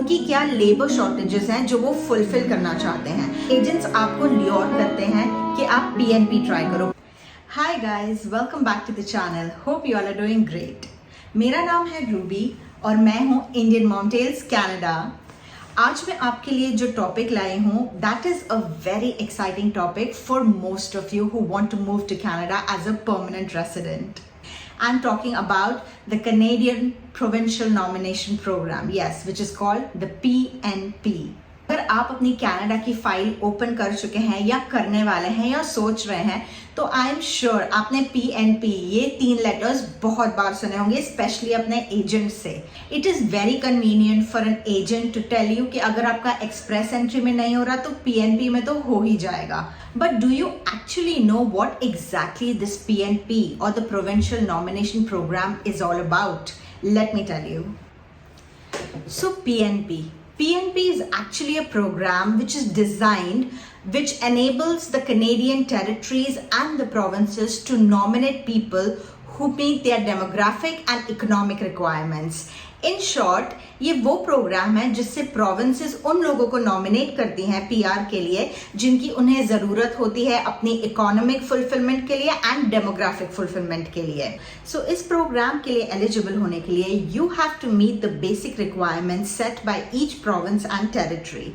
उनकी क्या labour shortages हैं जो वो फुलफिल करना चाहते हैं। एजेंट्स आपको ल्योर करते हैं कि आप पीएनपी ट्राई करो। Hi guys, welcome back to the channel. Hope you all are doing great. मेरा नाम है रूबी और मैं हूँ इंडियन मॉन्टेल्स कनाडा। आज मैं आपके लिए जो टॉपिक लाई हूँ that is a very exciting topic for most of you who want to move to Canada as a permanent resident. I'm talking about the Canadian Provincial Nomination Program, yes, which is called the PNP. अगर आप अपनी Canada की file open कर चुके हैं या करने वाले हैं या सोच रहे हैं तो आई एम श्योर आपने PNP ये 3 लेटर्स बहुत बार सुने होंगे, स्पेशली अपने एजेंट से. It is very convenient for an agent to tell you कि अगर आपका एक्सप्रेस एंट्री में नहीं हो रहा तो PNP में तो हो ही जाएगा. But do you actually know what exactly this PNP or the Provincial Nomination Program is all about? Let me tell you. So PNP is actually a program which is designed, which enables the Canadian territories and the provinces to nominate people who meet their demographic and economic requirements. In short ये वो programme है जिससे provinces उन लोगों को nominate करती हैं PR के लिए जिनकी उन्हें ज़रूरत होती है अपनी इकोनॉमिक फुलफिलमेंट के लिए एंड डेमोग्राफिक फुलफिलमेंट के लिए. सो इस प्रोग्राम के लिए एलिजिबल होने के लिए you have to meet the basic requirements set by each province and territory.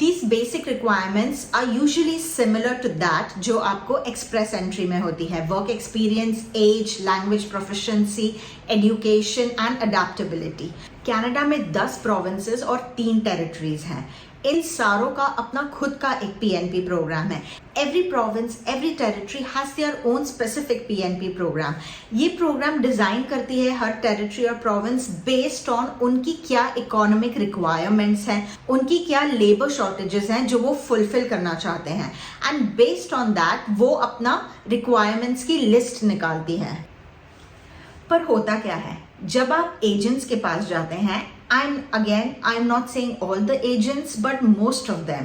These basic requirements are usually similar to that जो आपको एक्सप्रेस एंट्री में होती है. Work experience, age, language proficiency, education and adaptability. Canada में 10 provinces और 3 territories हैं. इन सारों का अपना खुद का एक PNP प्रोग्राम है. Every province, every territory has their own specific PNP program. ये प्रोग्राम डिजाइन करती है हर टेरिटरी और प्रोविंस बेस्ड ऑन उनकी क्या इकोनॉमिक रिक्वायरमेंट्स हैं, उनकी क्या लेबर शॉर्टेजेस हैं जो वो फुलफिल करना चाहते हैं, एंड बेस्ड ऑन दैट वो अपना रिक्वायरमेंट्स की लिस्ट निकालती है. पर होता क्या है जब आप एजेंट्स के पास जाते हैं, I'm not saying all the agents, but most of them.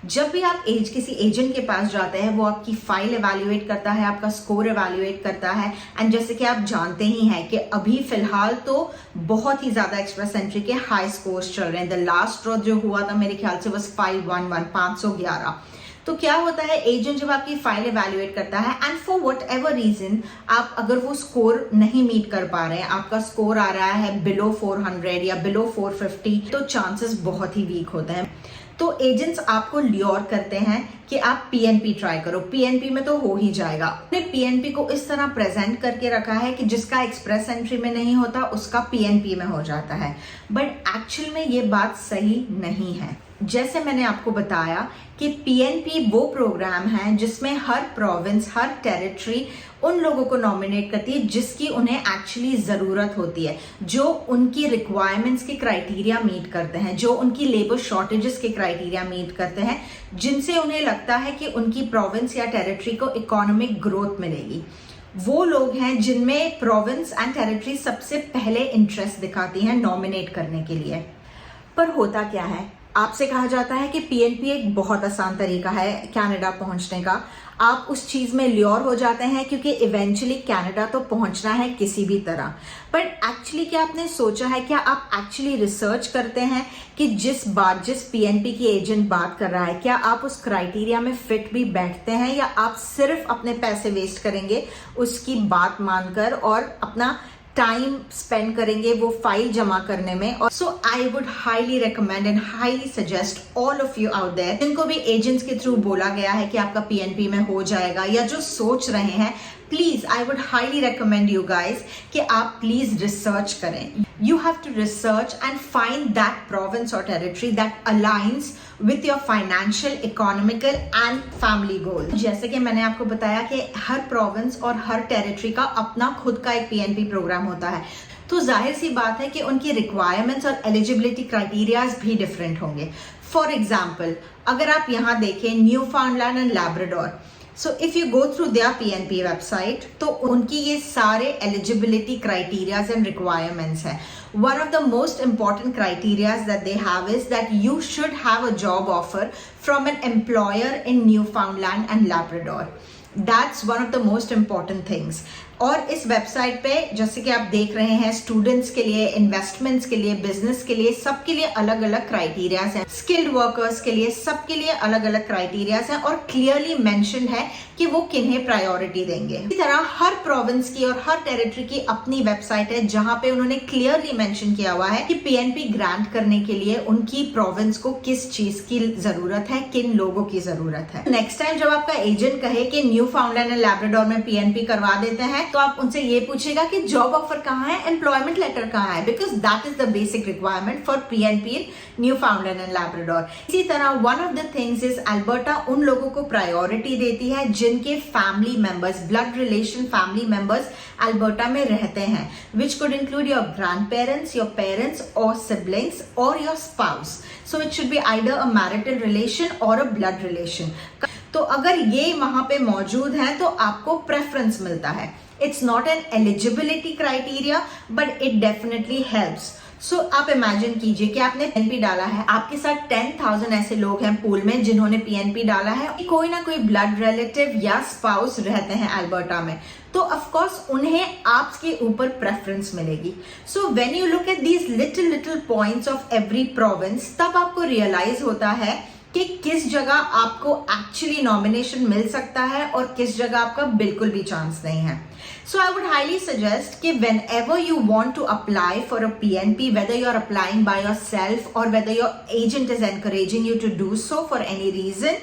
जब भी आप किसी एजेंट के पास जाते हैं वो आपकी फाइल एवेल्युएट करता है, आपका स्कोर एवेल्युएट करता है. एंड जैसे कि आप जानते ही हैं कि अभी फिलहाल तो बहुत ही ज़्यादा एक्सप्रेस एंट्री के हाई स्कोर्स चल रहे हैं. द लास्ट ड्रॉ जो हुआ था मेरे ख्याल से बस 511. तो क्या होता है, एजेंट जब आपकी फाइल एवेल्युएट करता है and for whatever reason आप अगर वो स्कोर नहीं मीट कर पा रहे हैं, आपका स्कोर आ रहा है बिलो 400 या बिलो 450, तो चांसेस बहुत ही वीक होते हैं. तो एजेंट्स आपको ल्योर करते हैं कि आप PNP ट्राई करो, PNP में तो हो ही जाएगा. आपने PNP को इस तरह प्रेजेंट करके रखा है कि जिसका एक्सप्रेस एंट्री में नहीं होता उसका PNP में हो जाता है. बट एक्चुअल में ये बात सही नहीं है. जैसे मैंने आपको बताया कि PNP वो प्रोग्राम है जिसमें हर प्रोविंस, हर टेरिटरी उन लोगों को नॉमिनेट करती है जिसकी उन्हें एक्चुअली ज़रूरत होती है, जो उनकी रिक्वायरमेंट्स के क्राइटेरिया मीट करते हैं, जो उनकी लेबर शॉर्टेजेस के क्राइटेरिया मीट करते हैं, जिनसे उन्हें लगता है कि उनकी प्रोविंस या टेरिटरी को इकोनॉमिक ग्रोथ मिलेगी. वो लोग हैं जिनमें प्रोविंस एंड टेरिटरी सबसे पहले इंटरेस्ट दिखाती हैं नॉमिनेट करने के लिए. पर होता क्या है, आपसे कहा जाता है कि PNP एक बहुत आसान तरीका है कनाडा पहुंचने का. आप उस चीज़ में ल्योर हो जाते हैं क्योंकि इवेंचुअली कनाडा तो पहुंचना है किसी भी तरह. पर एक्चुअली क्या आपने सोचा है, क्या आप एक्चुअली रिसर्च करते हैं कि जिस PNP की एजेंट बात कर रहा है क्या आप उस क्राइटेरिया में फिट भी बैठते हैं, या आप सिर्फ अपने पैसे वेस्ट करेंगे उसकी बात मानकर और अपना टाइम स्पेंड करेंगे वो फाइल जमा करने में. और so I would highly recommend and highly suggest all of you out there जिनको भी एजेंट्स के थ्रू बोला गया है कि आपका PNP में हो जाएगा या जो सोच रहे हैं, please I would highly recommend you guys कि आप प्लीज रिसर्च करें. You have to research and find that province और territory that aligns with your financial, economical and family goal. जैसे कि मैंने आपको बताया कि हर प्रोविंस और हर टेरिटरी का अपना खुद का एक PNP प्रोग्राम होता है. तो जाहिर सी बात है कि उनकी रिक्वायरमेंट्स और एलिजिबिलिटी क्राइटेरियाज भी डिफरेंट होंगे. फॉर एग्जाम्पल अगर आप यहाँ देखें new फाउंडलैंड and Labrador, so if you go through their PNP website तो उनकी ये सारे एलिजिबिलिटी क्राइटेरियाज एंड रिक्वायरमेंट्स हैं. One of the most important criteria that they have is that you should have a job offer from an employer in Newfoundland and Labrador. That's one of the most important things. और इस website पे जैसे कि आप देख रहे हैं students के लिए, इन्वेस्टमेंट्स के लिए, बिजनेस के लिए, सबके लिए अलग अलग क्राइटेरियाज हैं। स्किल्ड वर्कर्स के लिए, सबके लिए अलग अलग क्राइटेरियाज हैं और क्लियरली मेंशन है कि वो किन्हें प्रायोरिटी देंगे। इसी तरह हर प्रोविंस की और हर टेरिटरी की अपनी वेबसाइट है जहां पे उन्होंने क्लियरली मेंशन किया हुआ है कि पीएनपी ग्रांट करने के लिए उनकी प्रोविंस को किस चीज की जरूरत है, किन लोगों की जरूरत है। नेक्स्ट टाइम जब आपका एजेंट कहे कि न्यू फाउंडलैंड एंड लैब्राडोर में पीएनपी करवा देते हैं तो आप उनसे ये पूछेगा कि जॉब ऑफर कहाँ है, एम्प्लॉयमेंट लेटर कहाँ है, because that is the basic requirement for PNP new फाउंडलैंड and Labrador. इसी तरह one of the things is Alberta उन लोगों को प्रायोरिटी देती है जिनके family members, blood relation family members Alberta में रहते हैं, which could include your grand parents, your parents और सिबलिंग्स और your spouse. So it should be either a marital relation और अ ब्लड रिलेशन। तो अगर ये वहां पे मौजूद है तो आपको प्रेफरेंस मिलता है। It's not an eligibility criteria but it definitely helps. So आप इमेजिन कीजिए कि आपने पीएनपी डाला है, आपके साथ 10,000 ऐसे लोग हैं पूल में जिन्होंने पीएनपी डाला है, कोई ना कोई ब्लड रिलेटिव या स्पाउस रहते हैं अल्बर्टा में, तो ऑफ कोर्स उन्हें आपके ऊपर प्रेफरेंस मिलेगी। So when you look at these little points of every province, तब आपको रियलाइज होता है कि किस जगह आपको एक्चुअली नॉमिनेशन मिल सकता है और किस जगह आपका बिल्कुल भी चांस नहीं है। So I would highly suggest कि whenever you want to apply for a PNP, whether you're applying by yourself or whether your agent is encouraging you to do so for any reason,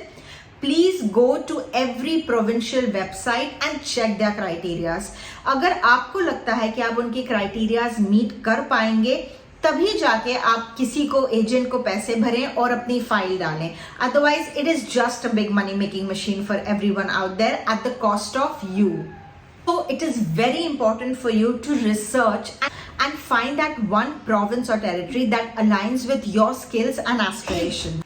please go to every provincial website and check their criterias. अगर आपको लगता है कि आप उनके criterias meet कर पाएंगे तभी जाके आप किसी को, एजेंट को पैसे भरें और अपनी फाइल डालें। Otherwise it is just a big money making machine for everyone out there at the cost of you. So it is very important for you to research and find that one province or territory that aligns with your skills and aspiration.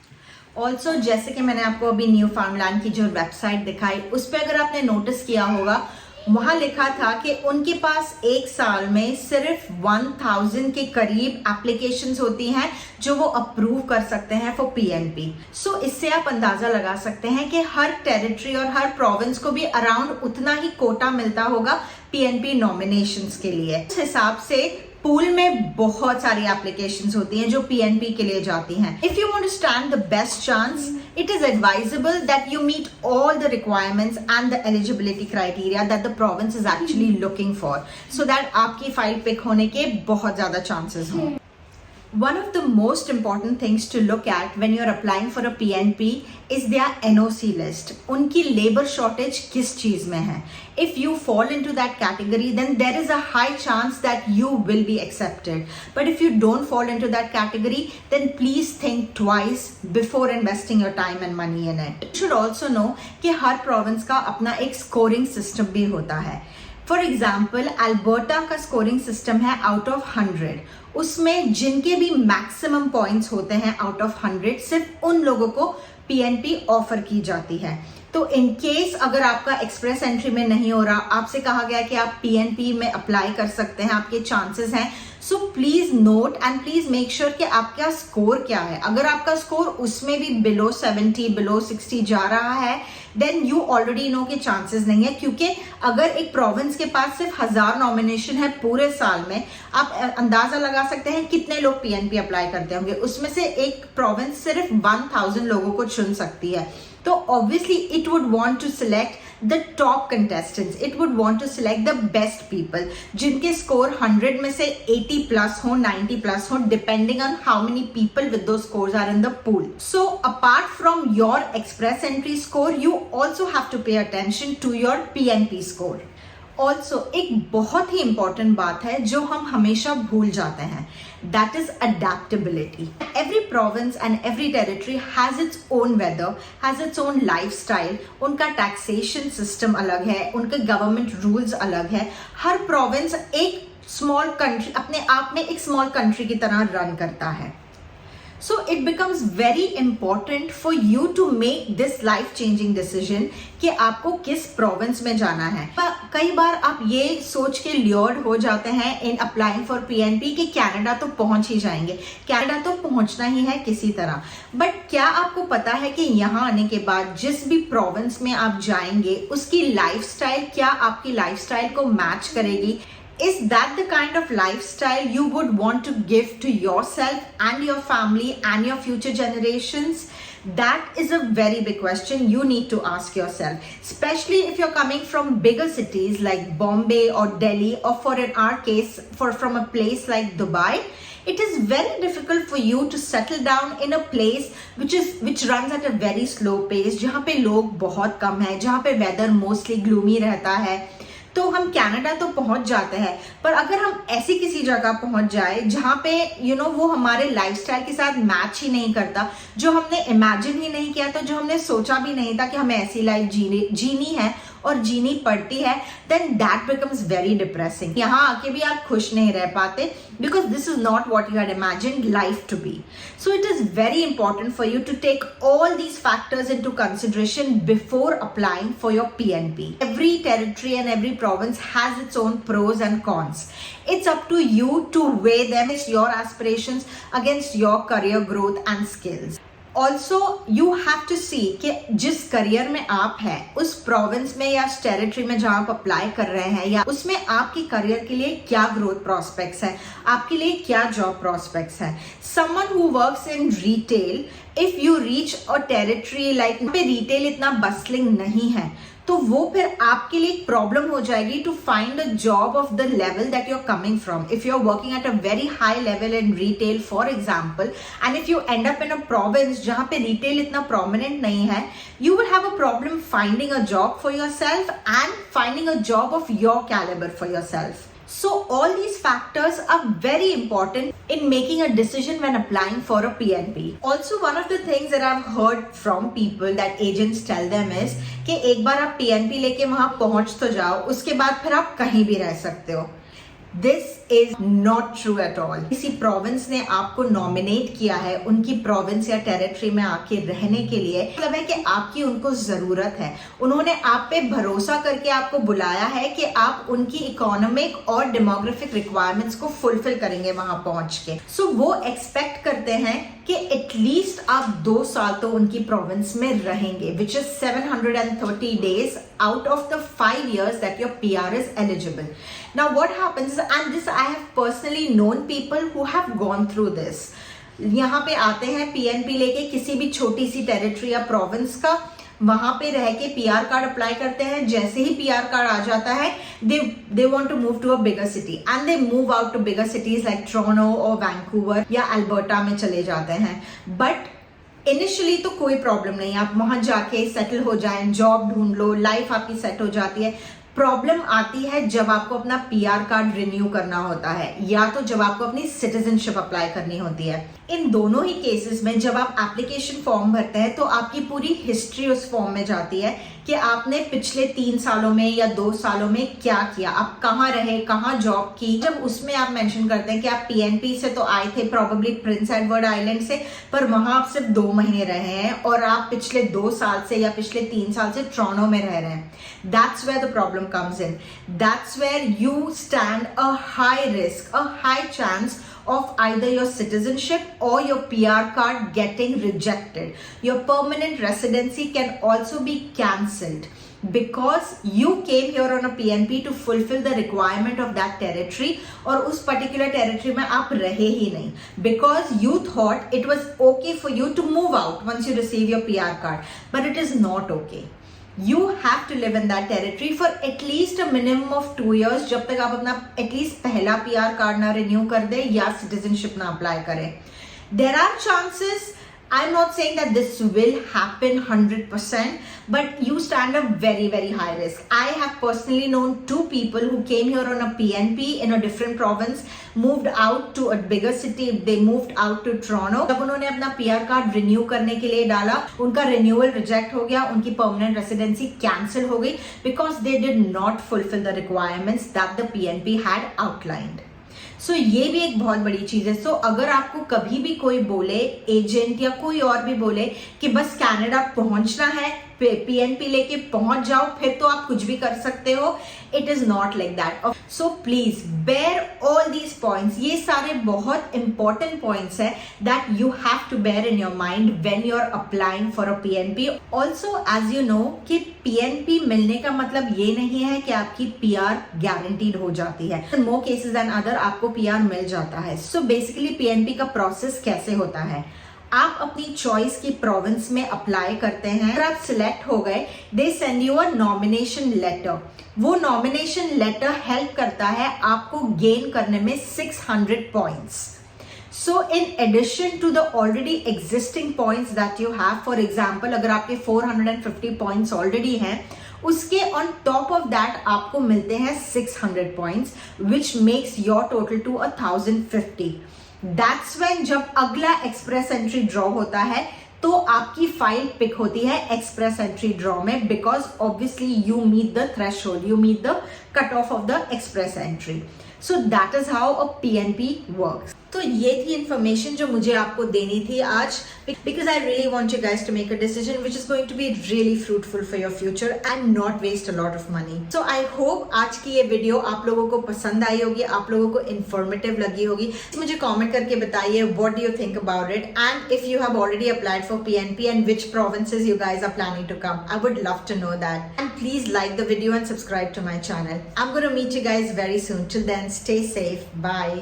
Also, जैसे कि मैंने आपको अभी new फाउंडलैंड की जो website दिखाई, उस पर अगर आपने नोटिस किया होगा, वहां लिखा था कि उनके पास एक साल में सिर्फ 1000 के करीब एप्लीकेशंस होती हैं जो वो अप्रूव कर सकते हैं फॉर पीएनपी। सो इससे आप अंदाजा लगा सकते हैं कि हर टेरिटरी और हर प्रोविंस को भी अराउंड उतना ही कोटा मिलता होगा पीएनपी नॉमिनेशंस के लिए। इस हिसाब से पूल में बहुत सारी एप्लीकेशंस होती हैं जो पीएनपी के लिए जाती हैं। If you want to stand the best chance, it is advisable that you meet all the requirements and the eligibility criteria that the province is actually looking for, so that आपकी file pick होने के बहुत ज्यादा chances हों। One of the most important things to look at when you're applying for a PNP is their NOC list. उनकी labor shortage किस चीज में है? If you fall into that category, then there is a high chance that you will be accepted. But if you don't fall into that category, then please think twice before investing your time and money in it. You should also know कि हर province का अपना एक scoring system भी होता है। For example Alberta का scoring system है out of 100, उसमें जिनके भी मैक्सिमम पॉइंट्स होते हैं आउट ऑफ 100, सिर्फ उन लोगों को पीएनपी ऑफर की जाती है। तो इन केस अगर आपका एक्सप्रेस एंट्री में नहीं हो रहा, आपसे कहा गया कि आप पीएनपी में अप्लाई कर सकते हैं, आपके चांसेस हैं, so please note and please make sure कि आपका स्कोर क्या है। अगर आपका स्कोर उसमें भी बिलो 70, बिलो 60 जा रहा है, देन यू ऑलरेडी नो के चांसेस नहीं है, क्योंकि अगर एक प्रोविंस के पास सिर्फ 1000 नॉमिनेशन है पूरे साल में, आप अंदाजा लगा सकते हैं कितने लोग पीएनपी अप्लाई करते होंगे। उसमें से एक प्रोविंस सिर्फ 1000 लोगों को चुन सकती है। तो obviously it would want to select the top contestants, it would want to select the best people जिनके स्कोर 100 में से 80 प्लस हो, 90 प्लस हो, depending on how many people with those scores are in the pool. So apart from your express entry score, you also have to pay attention to your PNP score. Also एक बहुत ही important बात है जो हम हमेशा भूल जाते हैं, that is adaptability. Every province and every territory has its own weather, has its own lifestyle. उनका taxation system अलग है, उनके government rules अलग है। हर province एक small country, अपने आप में एक small country की तरह run करता है। So it becomes very important for you to make this life changing decision कि आपको किस प्रोविंस में जाना है। कई बार आप ये सोच के ल्योर्ड हो जाते हैं इन अप्लाइंग फॉर पीएनपी कि कनाडा तो पहुंच ही जाएंगे, कनाडा तो पहुंचना ही है किसी तरह। बट क्या आपको पता है कि यहाँ आने के बाद जिस भी प्रोविंस में आप जाएंगे उसकी लाइफस्टाइल क्या आपकी लाइफस्टाइल को मैच करेगी? Is that the kind of lifestyle you would want to give to yourself and your family and your future generations? That is a very big question you need to ask yourself, especially if you're coming from bigger cities like Bombay or Delhi, or for in our case, from a place like Dubai. It is very difficult for you to settle down in a place which runs at a very slow pace, जहाँ पे लोग बहुत कम है, जहाँ पे weather mostly gloomy रहता है। तो हम कनाडा तो पहुंच जाते हैं, पर अगर हम ऐसी किसी जगह पहुंच जाए जहां पे वो हमारे लाइफस्टाइल के साथ मैच ही नहीं करता, जो हमने इमेजिन ही नहीं किया था, जो हमने सोचा भी नहीं था कि हमें ऐसी लाइफ जीनी है और जीनी पड़ती है, then that becomes very depressing. यहाँ आके भी आप खुश नहीं रह पाते because this is not what you had imagined life to be. So it is very important for you to take all these factors into consideration before applying for your PNP. Every territory and every province has its own pros and cons. It's up to you to weigh them against your aspirations, against your career growth and skills. Also, you have to see कि जिस career में आप हैं उस province में या territory में जहां आप अप्लाई कर रहे हैं, या उसमें आपकी करियर के लिए क्या ग्रोथ प्रोस्पेक्ट्स हैं, आपके लिए क्या जॉब प्रोस्पेक्ट्स हैं। Someone who works in retail, if you reach a territory like पे रिटेल इतना बस्लिंग नहीं है, तो वो फिर आपके लिए प्रॉब्लम हो जाएगी to find a job of the level that you are coming from. If you are working at a very high level in retail for example, and if you end up in a province जहां पे retail इतना prominent नहीं है, you will have a problem finding a job for yourself and finding a job of your caliber for yourself. So all these factors are very important in making a decision when applying for a PNP. Also, one of the things that I've heard from people that agents tell them is कि एक बार आप PNP लेके वहां पहुंच तो जाओ, उसके बाद फिर आप कहीं भी रह सकते हो। This is not true at all. किसी प्रोविंस ने आपको नॉमिनेट किया है उनकी प्रोविंस या टेरिटरी में आके रहने के लिए, मतलब है कि आपकी उनको जरूरत है। उन्होंने आप पे भरोसा करके आपको बुलाया है कि आप उनकी इकोनॉमिक और डेमोग्राफिक रिक्वायरमेंट्स को फुलफिल करेंगे वहां पहुंच के। सो वो एक्सपेक्ट करते हैं कि एटलीस्ट आप 2 साल तो उनकी प्रोविंस में रहेंगे, which is 730 days out of the 5 years that your PR is eligible. Now what happens, and this I have personally known people who have gone through this. यहाँ पे आते हैं पीएनपी लेके किसी भी छोटी सी टेरिटरी या प्रोविंस का, वहां पे रह के पीआर कार्ड अप्लाई करते हैं। जैसे ही पीआर कार्ड आ जाता है, they want to move to a bigger city and they move out to bigger cities like Toronto or Vancouver या अल्बर्टा में चले जाते हैं। बट इनिशियली तो कोई प्रॉब्लम नहीं, आप वहां जाके सेटल हो जाएं, जॉब ढूंढ लो, लाइफ आपकी सेट हो जाती है। प्रॉब्लम आती है जब आपको अपना पीआर कार्ड रिन्यू करना होता है, या तो जब आपको अपनी सिटीजनशिप अप्लाई करनी होती है। इन दोनों ही केसेस में जब आप एप्लीकेशन फॉर्म भरते हैं तो आपकी पूरी हिस्ट्री उस फॉर्म में जाती है कि आपने पिछले 3 सालों में या 2 सालों में क्या किया, आप कहाँ रहे, कहाँ जॉब की। जब उसमें आप मेंशन करते हैं कि आप पीएनपी से तो आए थे प्रोबेबली प्रिंस एडवर्ड आइलैंड से, पर वहां आप सिर्फ 2 महीने रहे हैं और आप पिछले 2 साल से या पिछले 3 साल से टोरंटो में रह रहे हैं, that's where the problem comes in. That's where you stand a high risk, a high chance of either your citizenship or your PR card getting rejected. Your permanent residency can also be cancelled because you came here on a PNP to fulfill the requirement of that territory, और उस particular territory में आप रहे ही नहीं because you thought it was okay for you to move out once you receive your PR card, but it is not okay. You have to live in that territory for at least a minimum of 2 years, जब तक आप अपना at least पहला PR card ना renew कर दे या citizenship ना apply करें। There are chances, I'm not saying that this will happen 100%, but you stand a very, very high risk. I have personally known 2 people who came here on a PNP in a different province, moved out to a bigger city, they moved out to Toronto. जब उन्होंने अपना PR card renew करने के लिए डाला, उनका renewal reject हो गया, उनकी परमानेंट रेसिडेंसी कैंसिल हो गई because they did not fulfill the requirements that the PNP had outlined. सो ये भी एक बहुत बड़ी चीज है। सो अगर आपको कभी भी कोई बोले, एजेंट या कोई और भी बोले कि बस कनाडा पहुंचना है, पीएनपी लेके पहुंच जाओ, फिर तो आप कुछ भी कर सकते हो, it is not like that. So please bear all these points, ये सारे बहुत इंपॉर्टेंट पॉइंट्स है that you have to bear in your mind when you are applying for a PNP. Also as you know कि पीएनपी मिलने का मतलब ये नहीं है कि आपकी पीआर गारंटीड हो जाती है। इन मोर केसेस देन अदर आपको पीआर मिल जाता है। सो बेसिकली पीएनपी का प्रोसेस कैसे होता है, आप अपनी चॉइस की प्रोविंस में अप्लाई करते हैं, अगर आप सिलेक्ट हो गए, they send you a nomination letter. वो नॉमिनेशन लेटर हेल्प करता है आपको गेन करने में 600 points. So in addition to the already existing points that you have, for example अगर आपके 450 points already हैं, उसके on top of that आपको मिलते हैं 600 points which makes your total to 1050. That's when जब अगला एक्सप्रेस एंट्री ड्रॉ होता है तो आपकी फाइल पिक होती है एक्सप्रेस एंट्री ड्रॉ में, because obviously you meet the threshold, you meet the cut off the express entry. So that is how a PNP works. तो ये थी इंफॉर्मेशन जो मुझे आपको देनी थी आज, because I really want you guys to make a decision which is going to be really fruitful for your future and not waste a lot of money. So I hope आज की ये video आप लोगों को पसंद आई होगी, आप लोगों को इन्फॉर्मेटिव लगी होगी। मुझे कॉमेंट करके बताइए what do you think about it, and if you have already applied for PNP and which provinces you guys are planning to come, I would love to know that. And please like the video and subscribe to my channel. I'm going to meet you guys very soon. Till then, stay safe. Bye.